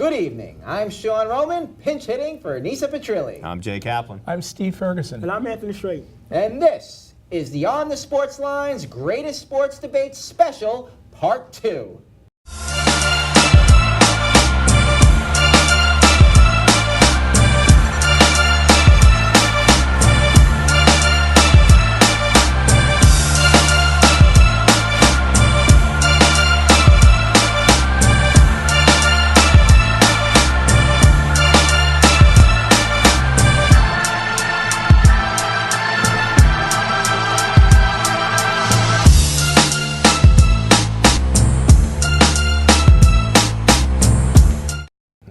Good evening. I'm Sean Roman, pinch hitting for Nisa Petrilli. I'm Jay Kaplan. I'm Steve Ferguson. And I'm Anthony Strait. And this is the On the Sports Line's Greatest Sports Debates Special, Part 2.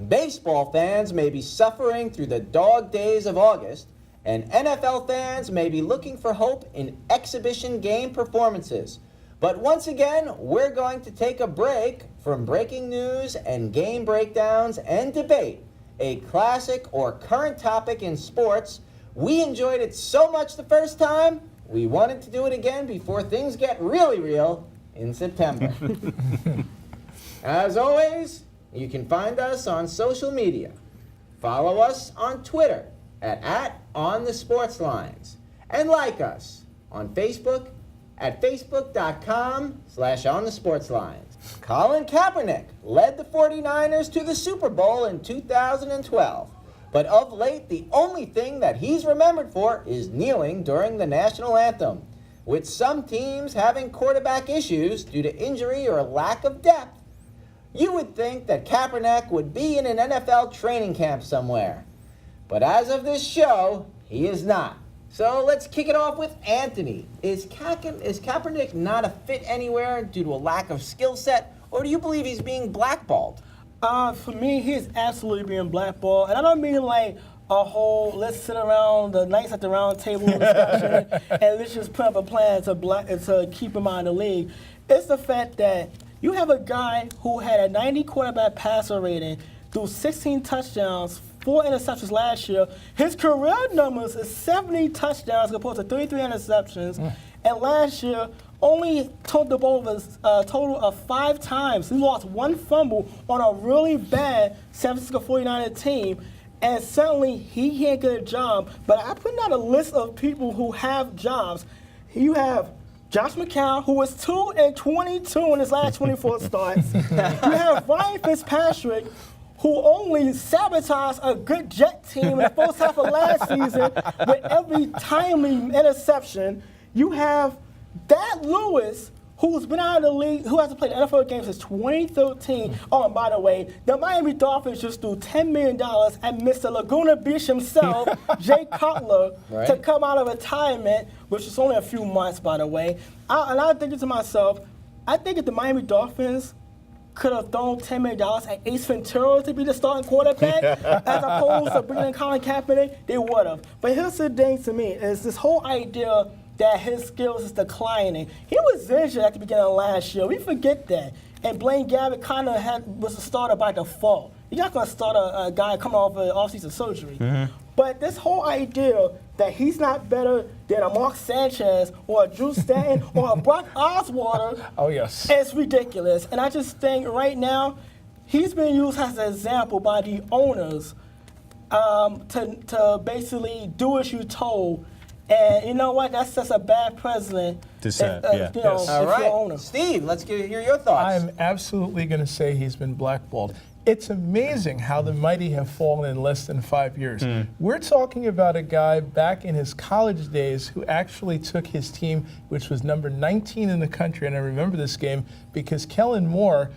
Baseball fans may be suffering through the dog days of August, and NFL fans may be looking for hope in exhibition game performances. But once again, we're going to take a break from breaking news and game breakdowns and debate a classic or current topic in sports. We enjoyed it so much the first time, we wanted to do it again before things get really real in September. As always, you can find us on social media. Follow us on Twitter at OnTheSportsLines. And like us on Facebook at Facebook.com/OnTheSportsLines. Colin Kaepernick led the 49ers to the Super Bowl in 2012. But of late, the only thing that he's remembered for is kneeling during the national anthem. With some teams having quarterback issues due to injury or lack of depth, you would think that Kaepernick would be in an NFL training camp somewhere. But as of this show, he is not. So let's kick it off with Anthony. Is Kaepernick not a fit anywhere due to a lack of skill set, or do you believe he's being blackballed? For me, he's absolutely being blackballed. And I don't mean like a whole, let's sit around the nights at the round table discussion and let's just put up a plan to keep him out of the league. It's the fact that you have a guy who had a 90 quarterback passer rating, threw 16 touchdowns, 4 interceptions last year. His career numbers is 70 touchdowns opposed to 33 interceptions. And last year, only took the ball a total of 5 times. He lost 1 fumble on a really bad San Francisco 49er team. And certainly, he can't get a job. But I put out a list of people who have jobs. You have Josh McCown, who was 2-22 in his last 24 starts. You have Ryan Fitzpatrick, who only sabotaged a good Jet team in the first half of last season with every timely interception. You have Thad Lewis, who's been out of the league, who hasn't played NFL games since 2013. Oh, and by the way, the Miami Dolphins just threw $10 million at Mr. Laguna Beach himself, Jay Cutler, to come out of retirement, which is only a few months, by the way. And I'm thinking to myself, I think if the Miami Dolphins could have thrown $10 million at Ace Ventura to be the starting quarterback, as opposed to bringing in Colin Kaepernick, they would have. But here's the thing to me, is this whole idea that his skills is declining. He was injured at the beginning of last year. We forget that. And Blaine Gabbert kind of was a starter by default. You're not going to start a guy coming off of off-season surgery. But this whole idea that he's not better than a Mark Sanchez or a Drew Stanton or a Brock Osweiler is ridiculous. And I just think right now he's being used as an example by the owners to basically do as you're told. And you know what? That's just a bad precedent. To set, All right. Steve, let's hear your thoughts. I'm absolutely going to say he's been blackballed. It's amazing how the mighty have fallen in less than 5 years. We're talking about a guy back in his college days who actually took his team, which was number 19 in the country, and I remember this game because Kellen Moore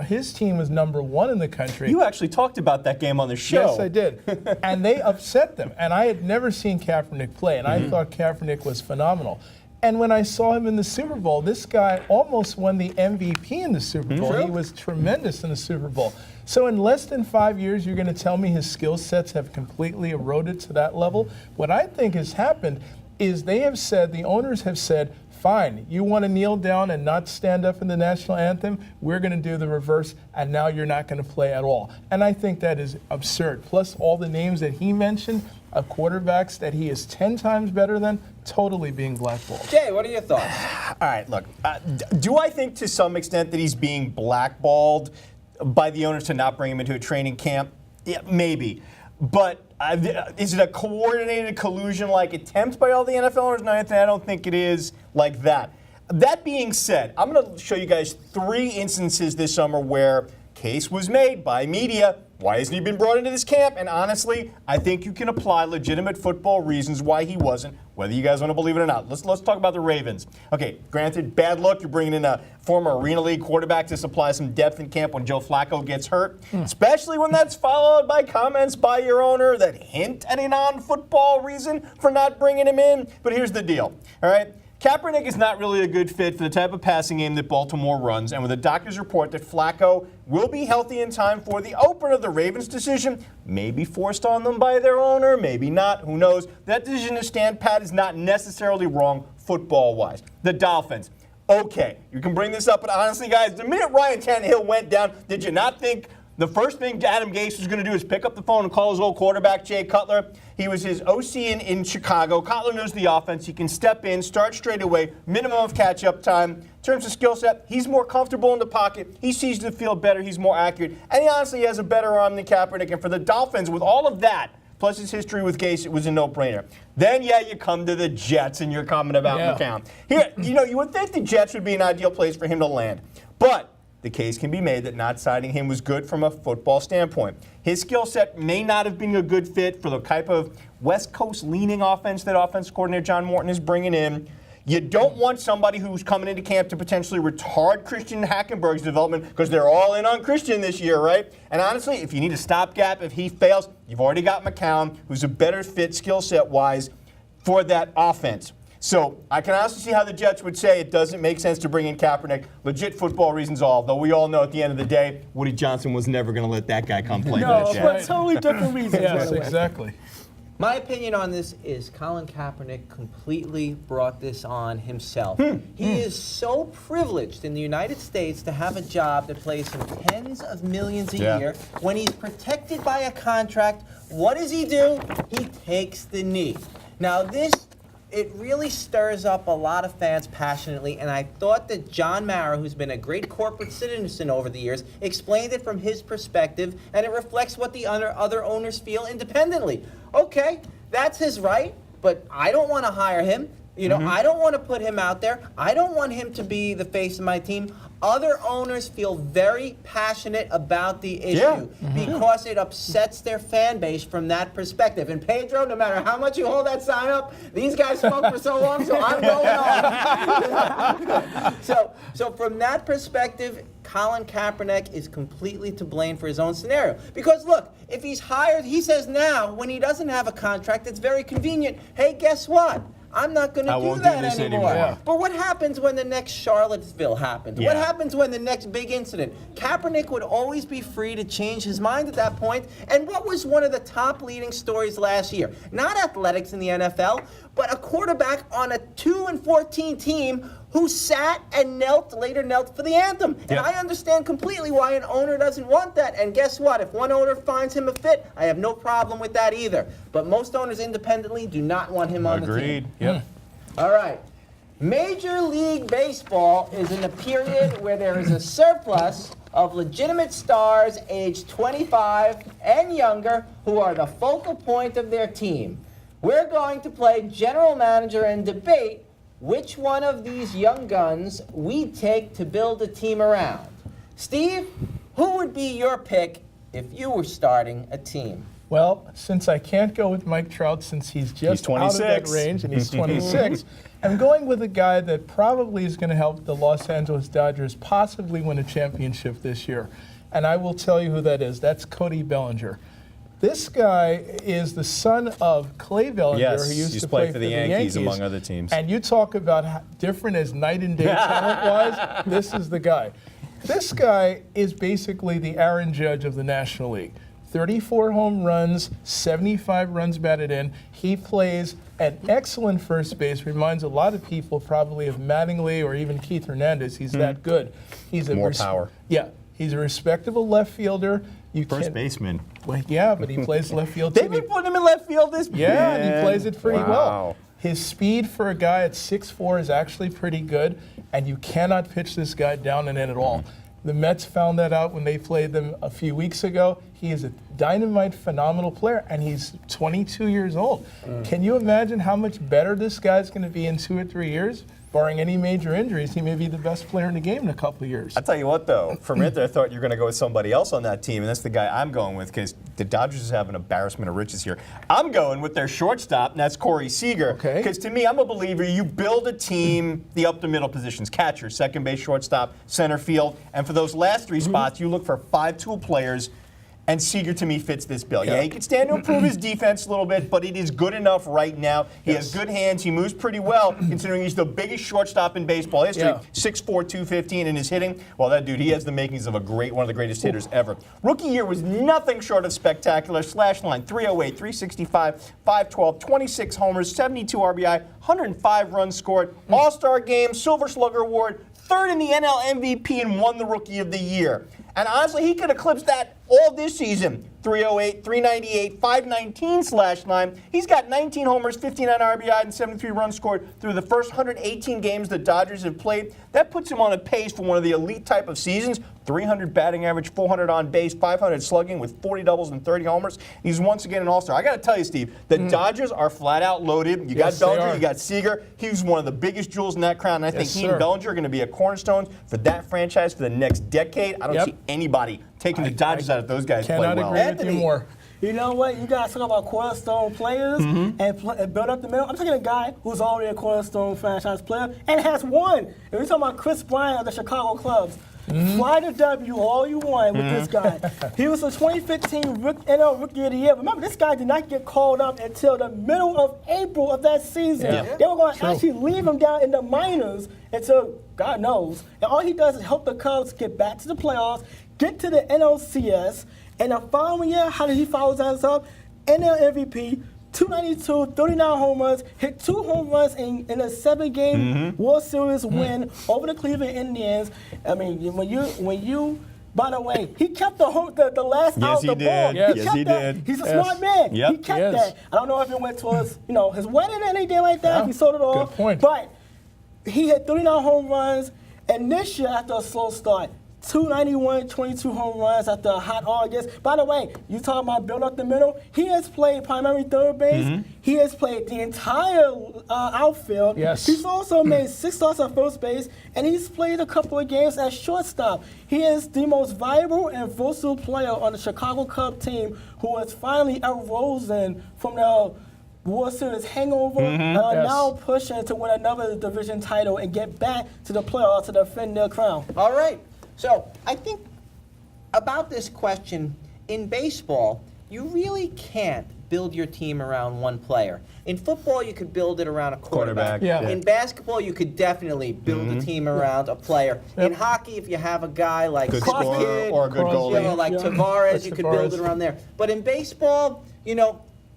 his team was number 1 in the country. You actually talked about that game on the show. Yes, I did. And they upset them. And I had never seen Kaepernick play, and I thought Kaepernick was phenomenal. And when I saw him in the Super Bowl, this guy almost won the MVP in the Super Bowl. He was tremendous in the Super Bowl. So in less than 5 years, you're going to tell me his skill sets have completely eroded to that level? What I think has happened is the owners have said, fine, you want to kneel down and not stand up in the national anthem? We're going to do the reverse, and now you're not going to play at all. And I think that is absurd. Plus all the names that he mentioned of quarterbacks that he is 10 times better than, totally being blackballed. Jay, what are your thoughts? All right, look, do I think to some extent that he's being blackballed? by the owners to not bring him into a training camp? Yeah, maybe. But is it a coordinated collusion-like attempt by all the NFL owners? No, Anthony, I don't think it is like that. That being said, I'm going to show you guys 3 instances this summer where case was made by media. Why hasn't he been brought into this camp? And honestly, I think you can apply legitimate football reasons why he wasn't, whether you guys want to believe it or not. Let's talk about the Ravens. Okay, granted, bad luck. You're bringing in a former Arena League quarterback to supply some depth in camp when Joe Flacco gets hurt, especially when that's followed by comments by your owner that hint at a non-football reason for not bringing him in. But here's the deal, all right? Kaepernick is not really a good fit for the type of passing game that Baltimore runs, and with a doctor's report that Flacco will be healthy in time for the opener, the Ravens' decision may be forced on them by their owner, maybe not, who knows. That decision to stand pat is not necessarily wrong football-wise. The Dolphins, okay, you can bring this up, but honestly, guys, the minute Ryan Tannehill went down, did you not think the first thing Adam Gase was going to do is pick up the phone and call his old quarterback, Jay Cutler? He was his OC in Chicago. Cutler knows the offense. He can step in, start straight away, minimum of catch-up time. In terms of skill set, he's more comfortable in the pocket. He sees the field better. He's more accurate. And he honestly has a better arm than Kaepernick. And for the Dolphins, with all of that, plus his history with Gase, it was a no-brainer. Then, yeah, you come to the Jets and you're coming about McCown. Here, you would think the Jets would be an ideal place for him to land. But the case can be made that not signing him was good from a football standpoint. His skill set may not have been a good fit for the type of West Coast-leaning offense that offense coordinator John Morton is bringing in. You don't want somebody who's coming into camp to potentially retard Christian Hackenberg's development because they're all in on Christian this year, right? And honestly, if you need a stopgap, if he fails, you've already got McCown, who's a better fit skill set-wise for that offense. So I can honestly see how the Jets would say it doesn't make sense to bring in Kaepernick. Legit football reasons all, though we all know at the end of the day, Woody Johnson was never going to let that guy come play for the No, Jets. for totally different reasons. Yes, by the way. exactly. My opinion on this is Colin Kaepernick completely brought this on himself. He is so privileged in the United States to have a job that pays him tens of millions a year. When he's protected by a contract, what does he do? He takes the knee. Now it really stirs up a lot of fans passionately, and I thought that John Mara, who's been a great corporate citizen over the years, explained it from his perspective, and it reflects what the other owners feel independently. Okay, that's his right, but I don't want to hire him. I don't want to put him out there. I don't want him to be the face of my team. Other owners feel very passionate about the issue because it upsets their fan base from that perspective. And Pedro, no matter how much you hold that sign up, these guys spoke for so long, so I'm going on. So from that perspective, Colin Kaepernick is completely to blame for his own scenario. Because look, if he's hired, he says now, when he doesn't have a contract, it's very convenient. Hey, guess what? I'm not going to do that anymore. Yeah. But what happens when the next Charlottesville happens? What happens when the next big incident? Kaepernick would always be free to change his mind at that point. And what was one of the top leading stories last year? Not athletics in the NFL, but a quarterback on a 2-14 team who sat and later knelt for the anthem. And I understand completely why an owner doesn't want that. And guess what? If one owner finds him a fit, I have no problem with that either. But most owners independently do not want him on the team. Agreed. Yep. All right. Major League Baseball is in a period where there is a surplus of legitimate stars aged 25 and younger who are the focal point of their team. We're going to play general manager and debate which one of these young guns we take to build a team around. Steve, who would be your pick if you were starting a team? Well, since I can't go with Mike Trout since he's just out of that 26. range and he's 26, I'm going with a guy that probably is going to help the Los Angeles Dodgers possibly win a championship this year. And I will tell you who that is. That's Cody Bellinger. This guy is the son of Clay Bellinger, Yes, who used he's to play played for for the the Yankees, among other teams. And you talk about how different as night and day talent-wise, this is the guy. This guy is basically the Aaron Judge of the National League. 34 home runs, 75 runs batted in. He plays an excellent first base. Reminds a lot of people probably of Mattingly or even Keith Hernandez. He's that good. He's a More power. Yeah, he's a respectable left fielder. First baseman. Well, yeah, but he plays left field They've too. been putting him in left field this Yeah, and he plays it pretty well. Wow. His speed for a guy at 6'4" is actually pretty good, and you cannot pitch this guy down and in at all. The Mets found that out when they played them a few weeks ago. He is a dynamite, phenomenal player, and he's 22 years old. Can you imagine how much better this guy's going to be in 2 or 3 years? Barring any major injuries, he may be the best player in the game in a couple of years. I'll tell you what, though. For a minute there, I thought you were going to go with somebody else on that team, and that's the guy I'm going with because the Dodgers have an embarrassment of riches here. I'm going with their shortstop, and that's Corey Seager. Okay. Because to me, I'm a believer you build a team, the up-the-middle positions, catcher, second base, shortstop, center field, and for those last 3 spots, you look for 5 tool players. And Seager, to me, fits this bill. Yeah, he can stand to improve his defense a little bit, but it is good enough right now. He has good hands. He moves pretty well, considering he's the biggest shortstop in baseball history. Yeah. 6'4", 215 in his hitting. Well, that dude, he has the makings of one of the greatest hitters ever. Rookie year was nothing short of spectacular. Slash line, 308, 365, 512, 26 homers, 72 RBI, 105 runs scored. All-Star game, Silver Slugger Award, 3rd in the NL MVP, and won the Rookie of the Year. And honestly, he could eclipse that all this season. 308, 398, 519 slash line. He's got 19 homers, 59 RBI, and 73 runs scored through the first 118 games the Dodgers have played. That puts him on a pace for one of the elite type of seasons. 300 batting average, 400 on base, 500 slugging with 40 doubles and 30 homers. He's once again an all-star. I got to tell you, Steve, the Dodgers are flat out loaded. You got Bellinger, you got Seager. He's one of the biggest jewels in that crown. And I think he and Bellinger are going to be a cornerstone for that franchise for the next decade. I don't see anybody taking the Dodgers out if those guys play well. Cannot agree with you more. You know what? You guys talk about cornerstone players and build up the middle. I'm talking a guy who's already a cornerstone franchise player and has won. If you're talking about Chris Bryant of the Chicago Cubs, fly the W all you want with this guy. He was the 2015 NL Rookie of the Year. Remember, this guy did not get called up until the middle of April of that season. Yeah. They were going to actually leave him down in the minors until God knows. And all he does is help the Cubs get back to the playoffs, get to the NLCS, and the following year, how did he follow that up? NL MVP, 292, 39 homers, hit 2 home runs in a 7-game World Series win over the Cleveland Indians. I mean, when you by the way, he kept the last out of the ball. Yes, he did. He's a smart man. Yep. He kept that. I don't know if it went towards his wedding or anything like that. Yeah. He sold it all. Good point. But he hit 39 home runs, and this year after a slow start, 291, 22 home runs after a hot August. By the way, you talking about build up the middle. He has played primary third base. He has played the entire outfield. Yes. He's also made 6 starts at first base, and he's played a couple of games at shortstop. He is the most valuable and versatile player on the Chicago Cubs team who has finally arisen from the World Series hangover and are now pushing to win another division title and get back to the playoffs to defend their crown. All right. So I think about this question, in baseball, you really can't build your team around one player. In football, you could build it around a quarterback. Yeah. In basketball, you could definitely build a team around a player. In hockey, if you have a guy like Good Crosby scorer or a good goalie. like Tavares, you could build it around there. But in baseball,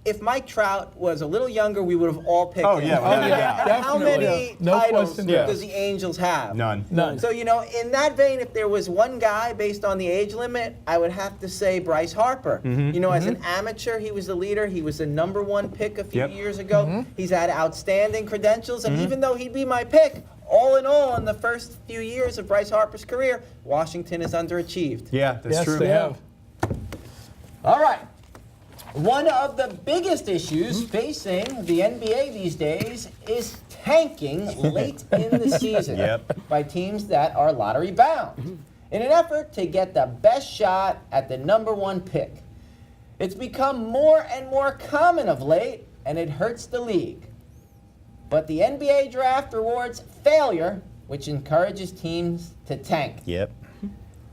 if Mike Trout was a little younger, we would have all picked him. How many titles does the Angels have? None. So, in that vein, if there was one guy based on the age limit, I would have to say Bryce Harper. As an amateur, he was the leader. He was the #1 pick a few years ago. He's had outstanding credentials, and even though he'd be my pick, all in all, in the first few years of Bryce Harper's career, Washington has underachieved. Yeah, that's true. They have. All right. One of the biggest issues facing the NBA these days is tanking late in the season by teams that are lottery bound in an effort to get the best shot at the #1 pick. It's become more and more common of late, and it hurts the league. But the NBA draft rewards failure, which encourages teams to tank.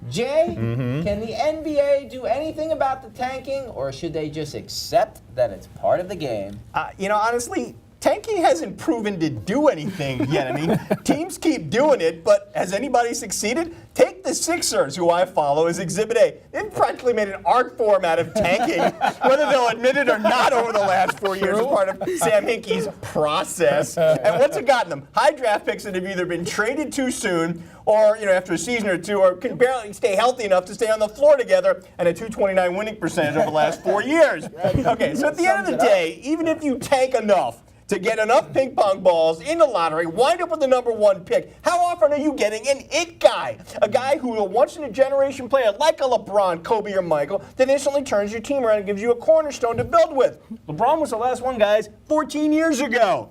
Jay, can the NBA do anything about the tanking, or should they just accept that it's part of the game? Honestly, tanking hasn't proven to do anything yet. I mean, teams keep doing it, but has anybody succeeded? Take the Sixers, who I follow as Exhibit A. They've practically made an art form out of tanking, whether they'll admit it or not over the last 4 years as part of Sam Hinkie's process. And what's it gotten them? High draft picks that have either been traded too soon or, after a season or two, or can barely stay healthy enough to stay on the floor together, and a .229 winning percentage over the last 4 years. Okay, so at the end of the day, even if you tank enough to get enough ping pong balls in the lottery, wind up with the #1 pick. How often are you getting an it guy? A guy who a once-in-a-generation player like a LeBron, Kobe, or Michael that instantly turns your team around and gives you a cornerstone to build with. LeBron was the last one, guys, 14 years ago.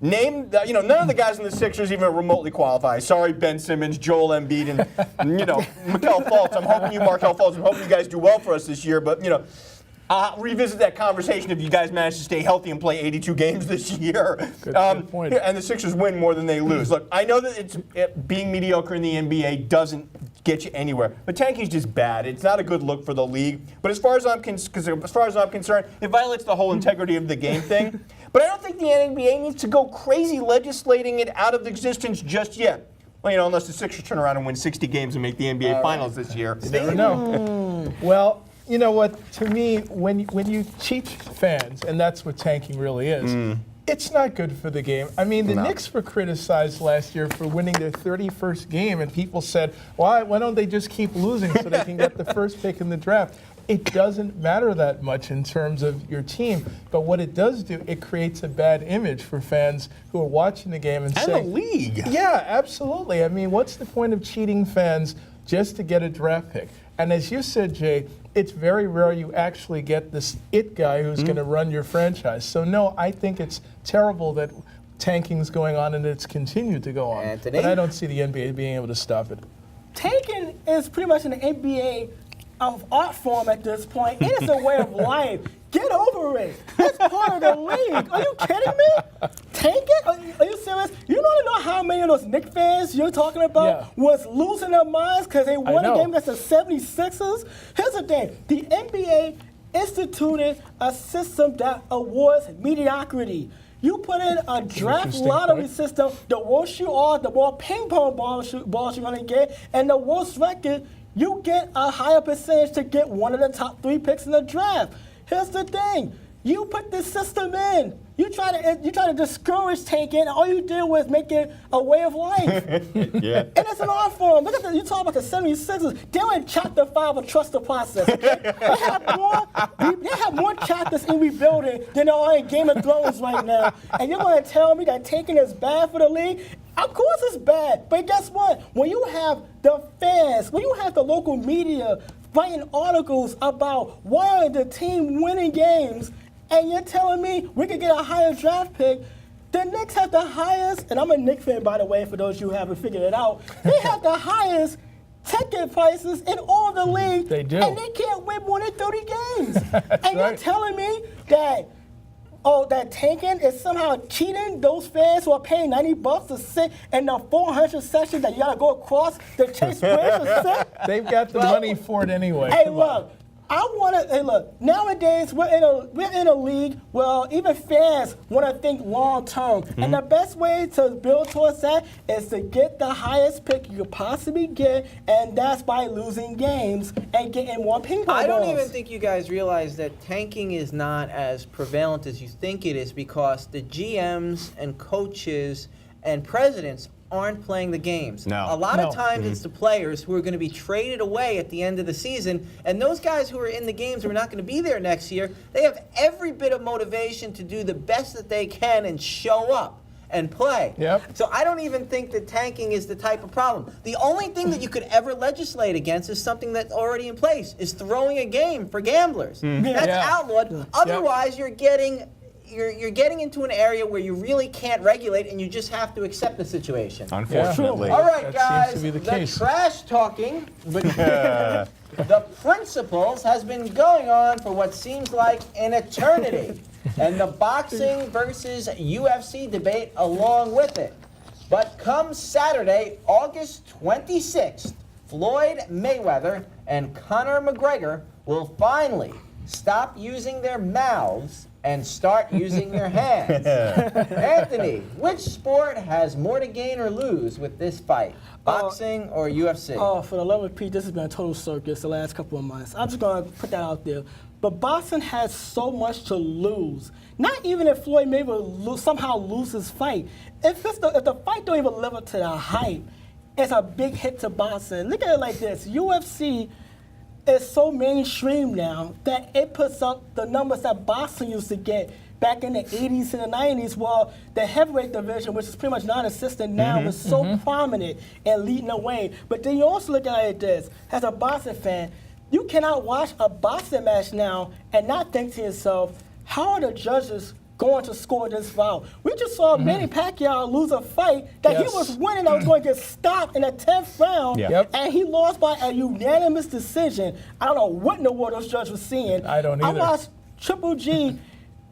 Name, none of the guys in the Sixers even remotely qualify. Sorry, Ben Simmons, Joel Embiid, and, Markelle Fultz. I'm hoping Markelle Fultz, I'm hoping you guys do well for us this year, but, revisit that conversation if you guys manage to stay healthy and play 82 games this year. Good point. And the Sixers win more than they lose. Look, I know that being mediocre in the NBA doesn't get you anywhere, but tanking's just bad. It's not a good look for the league. But as far as I'm concerned, it violates the whole integrity of the game thing. But I don't think the NBA needs to go crazy legislating it out of existence just yet. Well, unless the Sixers turn around and win 60 games and make the NBA Finals this year. You never know. Well, you know what? To me, when you cheat fans, and that's what tanking really is, it's not good for the game. I mean, the Knicks were criticized last year for winning their 31st game, and people said, why don't they just keep losing so they can get the first pick in the draft? It doesn't matter that much in terms of your team, but what it does do, it creates a bad image for fans who are watching the game and saying, the league. Yeah, absolutely. I mean, what's the point of cheating fans just to get a draft pick? And as you said, Jay, it's very rare you actually get this it guy who's going to run your franchise. So no, I think it's terrible that tanking's going on and it's continued to go on. Anthony? But I don't see the NBA being able to stop it. Tanking is pretty much an NBA of art form at this point. It is a way of life. Get over it. It's part of the league. Are you kidding me? Tanking? Are you serious? You don't know how many of those Knicks fans you're talking about was losing their minds because they won a game against the 76ers? Here's the thing. The NBA instituted a system that awards mediocrity. You put in a draft lottery system, the worse you are, the more ping pong balls you're going to get, and the worse record, you get a higher percentage to get one of the top 3 picks in the draft. Here's the thing. You put this system in. You try to discourage tanking, and all you did was make it a way of life. Yeah. And it's an art form. Look at you talk about the 76ers. They're in chapter 5 of Trust the Process. Okay? They have more chapters in rebuilding than there are in Game of Thrones right now. And you're going to tell me that tanking is bad for the league? Of course it's bad. But guess what? When you have the fans, when you have the local media writing articles about why the team winning games, and you're telling me we could get a higher draft pick, the Knicks have the highest, and I'm a Knicks fan, by the way, for those of you who haven't figured it out, they have the highest ticket prices in all the league. They do. And they can't win more than 30 games. And you're right. telling me that that tanking is somehow cheating those fans who are paying $90 to sit in the 400 sections that you gotta go across the Chase Bridge to sit? They've got the money for it anyway. Hey, Come on. look. Look, nowadays we're in a league where even fans want to think long term. And the best way to build towards that is to get the highest pick you could possibly get, and that's by losing games and getting more ping pong I don't balls. even think you guys realize that tanking is not as prevalent as you think it is, because the GMs and coaches and presidents aren't playing the games. No. A lot of times it's the players who are going to be traded away at the end of the season, and those guys who are in the games who are not going to be there next year, they have every bit of motivation to do the best that they can and show up and play. Yep. So I don't even think that tanking is the type of problem. The only thing that you could ever legislate against is something that's already in place, is throwing a game for gamblers. That's outlawed. Otherwise, you're getting into an area where you really can't regulate, and you just have to accept the situation. Unfortunately. All right, That guys, seems to be the case. trash talking, but the principles has been going on for what seems like an eternity, and the boxing versus UFC debate along with it. But come Saturday, August 26th, Floyd Mayweather and Conor McGregor will finally stop using their mouths and start using their hands. Anthony, which sport has more to gain or lose with this fight? Boxing or UFC? Oh, for the love of Pete, this has been a total circus the last couple of months. I'm just going to put that out there. But boxing has so much to lose. Not even if Floyd Mayweather somehow loses his fight. If the fight don't even live up to the hype, it's a big hit to boxing. Look at it like this. UFC, is so mainstream now that it puts up the numbers that boxing used to get back in the 80s and the 90s. Well, the heavyweight division, which is pretty much non-existent now, was so prominent and leading the way. But then you also look at it this, as a boxing fan, you cannot watch a boxing match now and not think to yourself, how are the judges going to score this round? We just saw Manny Pacquiao lose a fight that he was winning, that was going to get stopped in the 10th round, and he lost by a unanimous decision. I don't know what in the world those judges were seeing. I don't either. I watched Triple G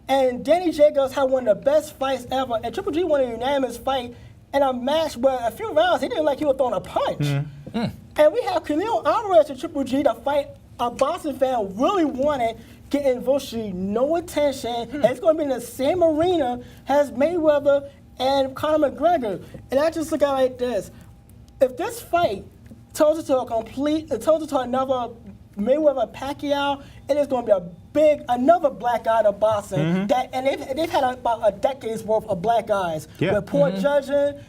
and Danny Jacobs had one of the best fights ever, and Triple G won a unanimous fight in a match where a few rounds he didn't like he was throwing a punch. And we have Canelo Alvarez and Triple G, the fight a boxing fan really wanted, getting virtually no attention, and it's going to be in the same arena as Mayweather and Conor McGregor. And I just look at it like this: if this fight turns into another Mayweather Pacquiao, it is going to be another black eye to boxing. And they've had about a decade's worth of black eyes with poor judging,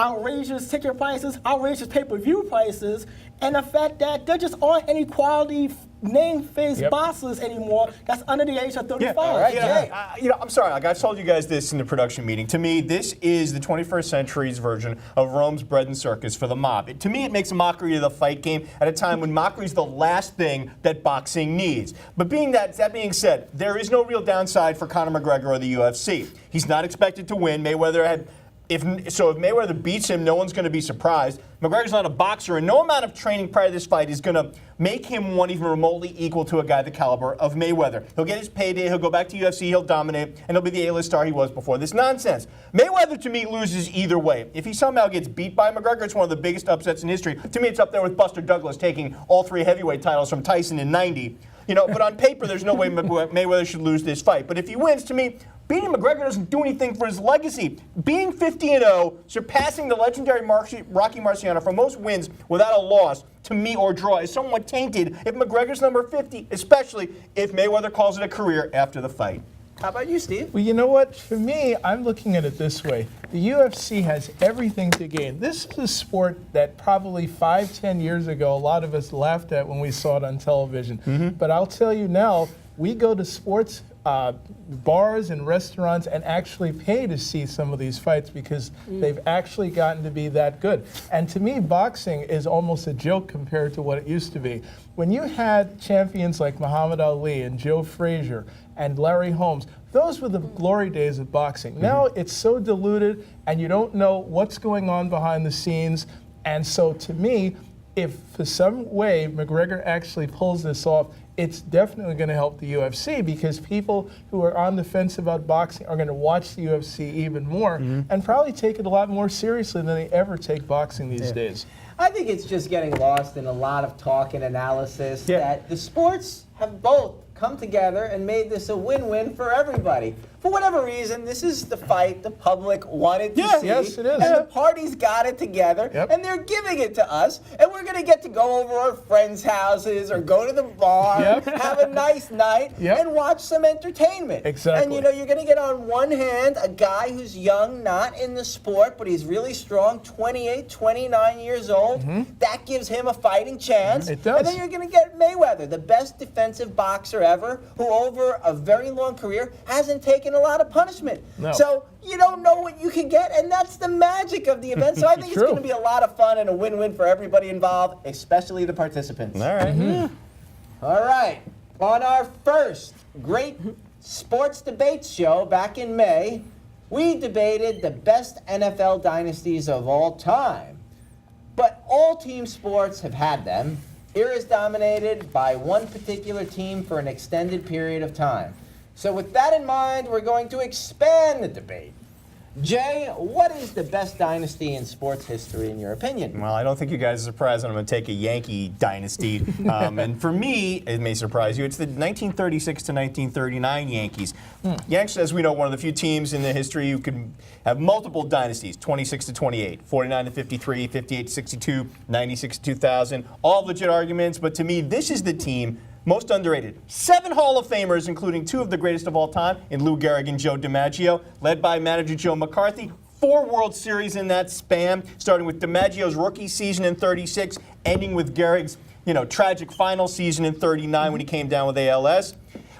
outrageous ticket prices, outrageous pay-per-view prices, and the fact that there just aren't any quality name-face boxers anymore that's under the age of 35. All right, Jay. I'm sorry. Like I've told you guys this in the production meeting. To me, this is the 21st century's version of Rome's bread and circus for the mob. To me, it makes a mockery of the fight game at a time when mockery is the last thing that boxing needs. But that being said, there is no real downside for Conor McGregor or the UFC. He's not expected to win. If Mayweather beats him, no one's going to be surprised. McGregor's not a boxer, and no amount of training prior to this fight is going to make him one even remotely equal to a guy the caliber of Mayweather. He'll get his payday, he'll go back to UFC, he'll dominate, and he'll be the A-list star he was before this nonsense. Mayweather, to me, loses either way. If he somehow gets beat by McGregor, it's one of the biggest upsets in history. To me, it's up there with Buster Douglas taking all 3 heavyweight titles from Tyson in '90. But on paper, there's no way Mayweather should lose this fight. But if he wins, to me, beating McGregor doesn't do anything for his legacy. Being 50-0, surpassing the legendary Rocky Marciano for most wins without a loss, to me, or draw, is somewhat tainted if McGregor's number 50, especially if Mayweather calls it a career after the fight. How about you, Steve? Well, you know what? For me, I'm looking at it this way. The UFC has everything to gain. This is a sport that probably 5-10 years ago, a lot of us laughed at when we saw it on television. But I'll tell you now, we go to sports bars and restaurants and actually pay to see some of these fights because they've actually gotten to be that good. And to me, boxing is almost a joke compared to what it used to be. When you had champions like Muhammad Ali and Joe Frazier and Larry Holmes, those were the glory days of boxing. Now it's so diluted and you don't know what's going on behind the scenes. And so to me, if for some way McGregor actually pulls this off, it's definitely going to help the UFC because people who are on the fence about boxing are going to watch the UFC even more and probably take it a lot more seriously than they ever take boxing these days. I think it's just getting lost in a lot of talk and analysis that the sports have both come together and made this a win-win for everybody. For whatever reason, this is the fight the public wanted to see. Yes, it is. And the parties got it together, and they're giving it to us. And we're going to get to go over our friends' houses or go to the bar, have a nice night, and watch some entertainment. Exactly. And, you're going to get on one hand a guy who's young, not in the sport, but he's really strong, 28, 29 years old. That gives him a fighting chance. It does. And then you're going to get Mayweather, the best defensive boxer ever, who over a very long career hasn't taken a lot of punishment. No. So you don't know what you can get, and that's the magic of the event. So I think it's going to be a lot of fun and a win-win for everybody involved, especially the participants. All right. All right. On our first great sports debate show back in May, we debated the best NFL dynasties of all time. But all team sports have had them. Here is dominated by one particular team for an extended period of time. So with that in mind, we're going to expand the debate. Jay, what is the best dynasty in sports history in your opinion? Well, I don't think you guys are surprised that I'm going to take a Yankee dynasty. And for me, it may surprise you, it's the 1936 to 1939 Yankees. Yankees, as we know, one of the few teams in the history who can have multiple dynasties, 26 to 28, 49 to 53, 58 to 62, 96 to 2000. All legit arguments, but to me, this is the team most underrated. 7 Hall of Famers, including 2 of the greatest of all time in Lou Gehrig and Joe DiMaggio, led by manager Joe McCarthy. 4 World Series in that span, starting with DiMaggio's rookie season in '36, ending with Gehrig's tragic final season in '39 when he came down with ALS.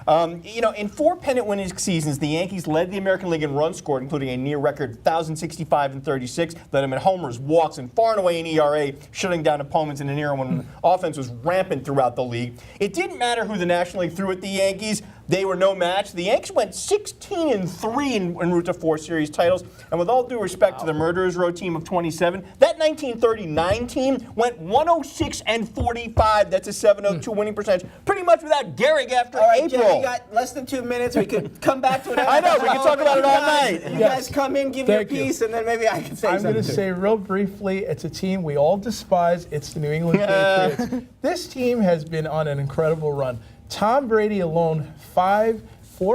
In 4 pennant-winning seasons, the Yankees led the American League in runs scored, including a near-record 1,065 and 36, led them in homers, walks, and far and away in ERA, shutting down opponents in an era when offense was rampant throughout the league. It didn't matter who the National League threw at the Yankees. They were no match. The Yankees went 16-3 en route to 4 series titles. And with all due respect to the Murderers Row team of 27, that 1939 team went 106-45. That's a 702 winning percentage, pretty much without Gehrig after April. Jim, we got less than 2 minutes. We could come back to it. I know, we can talk about it all night. You guys come in, give your Thank you. piece, and then maybe I can say I'm something. going to say real briefly, it's a team we all despise. It's the New England Patriots. This team has been on an incredible run. Tom Brady alone, 4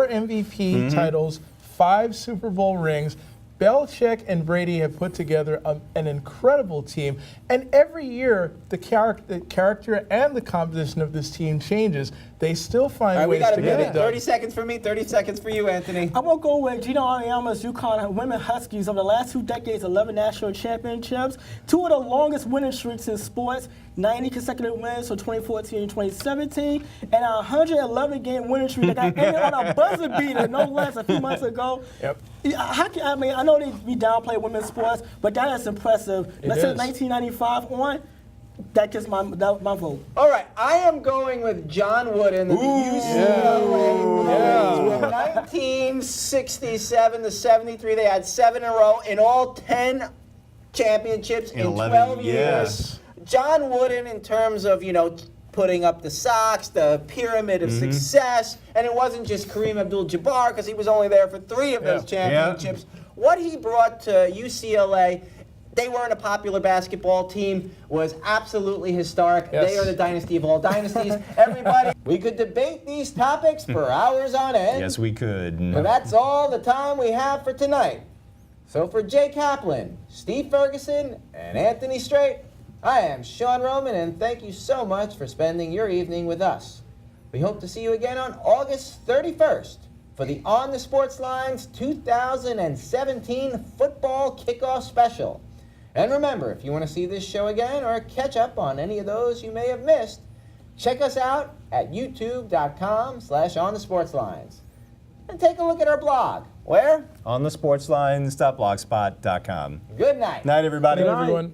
MVP titles, 5 Super Bowl rings. Belichick and Brady have put together an incredible team. And every year, the character and the composition of this team changes. They still find ways to get it done. 30 seconds for me, 30 seconds for you, Anthony. I'm going to go with Gino Auriemma's UConn women Huskies. Over the last 2 decades, 11 national championships, 2 of the longest winning streaks in sports, 90 consecutive wins from 2014 and 2017, and a 111-game winning streak that got ended on a buzzer beater, no less, a few months ago. Yep. I know we downplay women's sports, but that is impressive. Let's say 1995 on. That gets my vote. All right, I am going with John Wooden, the UCLA Bruins. From 1967 to 73, they had 7 in a row. In all, 10 championships in 12 years. John Wooden, in terms of, putting up the socks, the pyramid of success, and it wasn't just Kareem Abdul-Jabbar because he was only there for 3 of those championships. What he brought to UCLA, they weren't a popular basketball team, was absolutely historic. Yes. They are the dynasty of all dynasties. Everybody, we could debate these topics for hours on end. Yes, we could. But that's all the time we have for tonight. So for Jay Kaplan, Steve Ferguson, and Anthony Strait, I am Sean Roman, and thank you so much for spending your evening with us. We hope to see you again on August 31st for the On the Sports Lines 2017 Football Kickoff Special. And remember, if you want to see this show again or catch up on any of those you may have missed, check us out at youtube.com/onthesportslines. And take a look at our blog. Where? OnTheSportslines.blogspot.com. Good night. Night, everybody. Good night, everyone.